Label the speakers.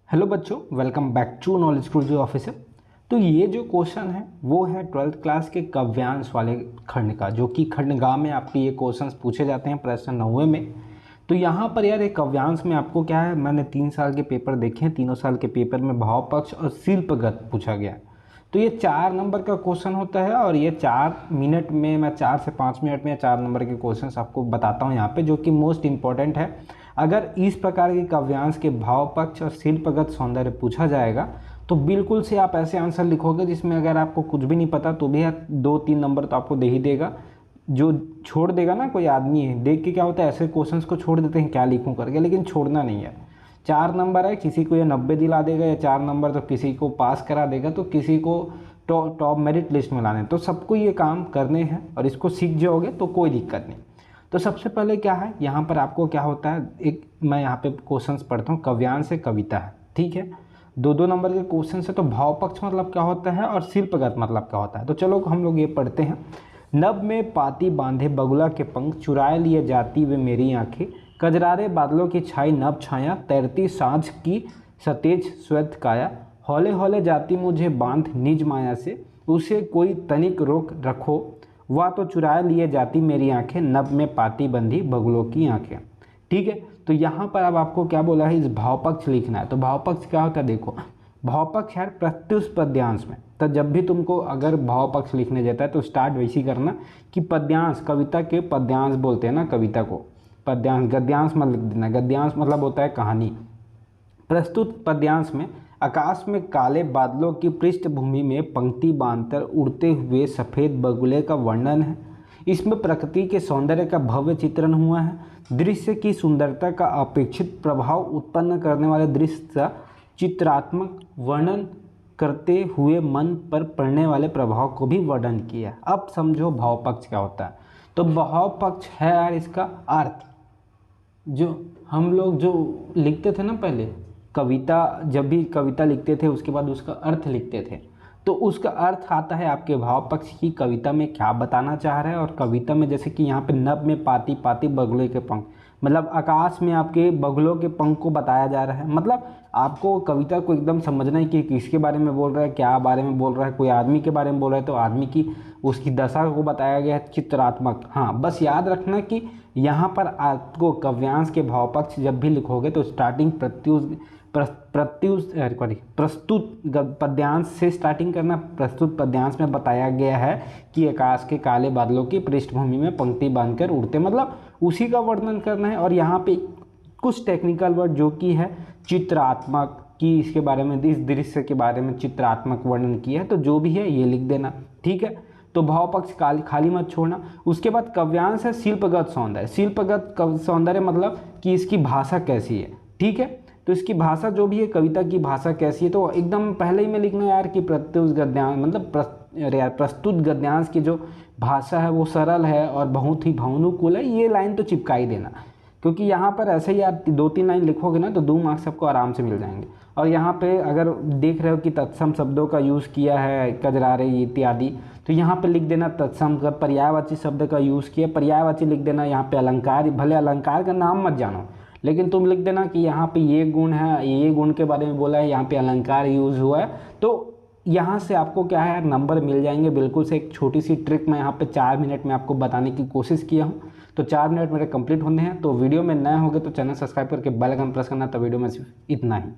Speaker 1: Hello बच्चों, welcome back to knowledge Guruji officer. तो ये जो क्वेश्चन है वो है 12th क्लास के काव्यांश वाले खंड का, जो कि खंड गा में आपके ये क्वेश्चंस पूछे जाते हैं प्रश्न 9वें में। तो यहाँ पर यार एक काव्यांश में आपको क्या है, मैंने 3 साल के पेपर देखे हैं, तीनों साल के पेपर में भाव पक्ष और शिल्पगत पूछा गया। तो ये 4 नंबर का क्वेश्चन होता है और ये 4 मिनट में, मैं 4 से 5 मिनट में 4 नंबर के क्वेश्चंस आपको बताता हूँ यहाँ पे, जो कि मोस्ट इंपॉर्टेंट है। अगर इस प्रकार के काव्यांश के भाव पक्ष और शिल्पगत सौंदर्य पूछा जाएगा तो बिल्कुल से आप ऐसे आंसर लिखोगे जिसमें अगर आपको कुछ भी नहीं पता तो भी 2-3 नंबर तो आपको दे ही देगा। जो छोड़ देगा ना कोई आदमी है, देख के क्या होता है ऐसे क्वेश्चंस को छोड़ देते हैं, क्या लिखूं करके, लेकिन छोड़ना नहीं है। 4 नंबर है, किसी को ये 90 दिला देगा, या 4 नंबर तो किसी को पास करा देगा, तो किसी को टॉप मेरिट लिस्ट में लाने। तो सबको ये काम करने हैं और इसको सीख जाओगे तो कोई दिक्कत नहीं। तो सबसे पहले क्या है, यहाँ पर आपको क्या होता है, एक मैं यहाँ पे क्वेश्चंस पढ़ता हूँ। काव्यांश से कविता है, ठीक है, 2-2 नंबर के क्वेश्चन है। तो भाव पक्ष मतलब क्या होता है और शिल्पगत मतलब क्या होता है, तो चलो हम लोग ये पढ़ते हैं। नभ में पाती बांधे बगुला के पंख, चुराए लिए जाती वे मेरी आंखें, कजरारे बादलों की छाई नभ छाया, तैरती साँझ की सतेज श्वेत काया, हौले हौले जाती मुझे बांध निज माया से, उसे कोई तनिक रोक रखो, वह तो चुराए लिए जाती मेरी आंखें, नभ में पाती बंधी बगुलों की आंखें। ठीक है, तो यहाँ पर अब आपको क्या बोला है, इस भाव पक्ष लिखना है। तो भाव पक्ष क्या होता है, देखो भाव पक्ष है प्रत्युष पद्यांश में। तो जब भी तुमको अगर भाव पक्ष लिखने जाता है तो स्टार्ट वैसे ही करना कि पद्यांश, कविता के पद्यांश बोलते हैं ना कविता को, पद्यांश, गद्यांश मत लिख देना। गद्यांश मतलब होता है कहानी। प्रस्तुत पद्यांश में आकाश में काले बादलों की पृष्ठभूमि में पंक्ति बांधकर उड़ते हुए सफ़ेद बगुले का वर्णन है। इसमें प्रकृति के सौंदर्य का भव्य चित्रण हुआ है। दृश्य की सुंदरता का अपेक्षित प्रभाव उत्पन्न करने वाले दृश्य का चित्रात्मक वर्णन करते हुए मन पर पड़ने वाले प्रभाव को भी वर्णन किया। अब समझो भाव पक्ष क्या होता है। तो भाव पक्ष है यार इसका अर्थ, जो हम लोग जो लिखते थे ना पहले कविता, जब भी कविता लिखते थे उसके बाद उसका अर्थ लिखते थे, तो उसका अर्थ आता है आपके भाव पक्ष की कविता में क्या बताना चाह रहा है। और कविता में जैसे कि यहाँ पे नभ में पाती पाती बगुले के पंख, मतलब आकाश में आपके बगुलों के पंख को बताया जा रहा है। मतलब आपको कविता को एकदम समझना है कि किसके बारे में बोल रहा है, क्या बारे में बोल रहा है। कोई आदमी के बारे में बोल रहा है तो आदमी की उसकी दशा को बताया गया है, चित्रात्मक। हाँ, बस याद रखना कि यहाँ पर आपको काव्यांश के भाव पक्ष जब भी लिखोगे तो स्टार्टिंग प्रस्तुत पद्यांश से स्टार्टिंग करना। प्रस्तुत पद्यांश में बताया गया है कि आकाश के काले बादलों की पृष्ठभूमि में पंक्ति बांधकर उड़ते, मतलब उसी का वर्णन करना है। और यहाँ पे कुछ टेक्निकल वर्ड जो कि है चित्रात्मक, कि इसके बारे में, इस दृश्य के बारे में चित्रात्मक वर्णन किया है, तो जो भी है ये लिख देना। ठीक है, तो भाव पक्ष खाली मत छोड़ना। उसके बाद काव्यांश है शिल्पगत सौंदर्य। शिल्पगत सौंदर्य मतलब कि इसकी भाषा कैसी है। ठीक है, तो इसकी भाषा जो भी है, कविता की भाषा कैसी है, तो एकदम पहले ही में लिखना यार कि प्रत्युष गद्यांश मतलब प्रस्तुत गद्यांश की जो भाषा है वो सरल है और बहुत ही भावनुकूल है। ये लाइन तो चिपका ही देना, क्योंकि यहाँ पर ऐसे ही आप 2-3 लाइन लिखोगे ना तो 2 मार्क्स आपको आराम से मिल जाएंगे। और यहाँ पे अगर देख रहे हो कि तत्सम शब्दों का यूज़ किया है, कजरारे इत्यादि, तो यहाँ पे लिख देना तत्सम का। पर्यायवाची शब्द का यूज़ किया, पर्यायवाची लिख देना। यहाँ पे अलंकार, भले अलंकार का नाम मत जानो, लेकिन तुम लिख देना कि यहाँ पे ये गुण है, ये गुण के बारे में बोला है, यहाँ पे अलंकार यूज़ हुआ है। तो यहाँ से आपको क्या है, नंबर मिल जाएंगे बिल्कुल से। एक छोटी सी ट्रिक मैं यहाँ पे 4 मिनट में आपको बताने की कोशिश किया हूँ। तो 4 मिनट मेरे कंप्लीट होने हैं। तो वीडियो में नए होंगे तो चैनल सब्सक्राइब करके बेल आइकन प्रेस करना। तो वीडियो में सिर्फ इतना ही।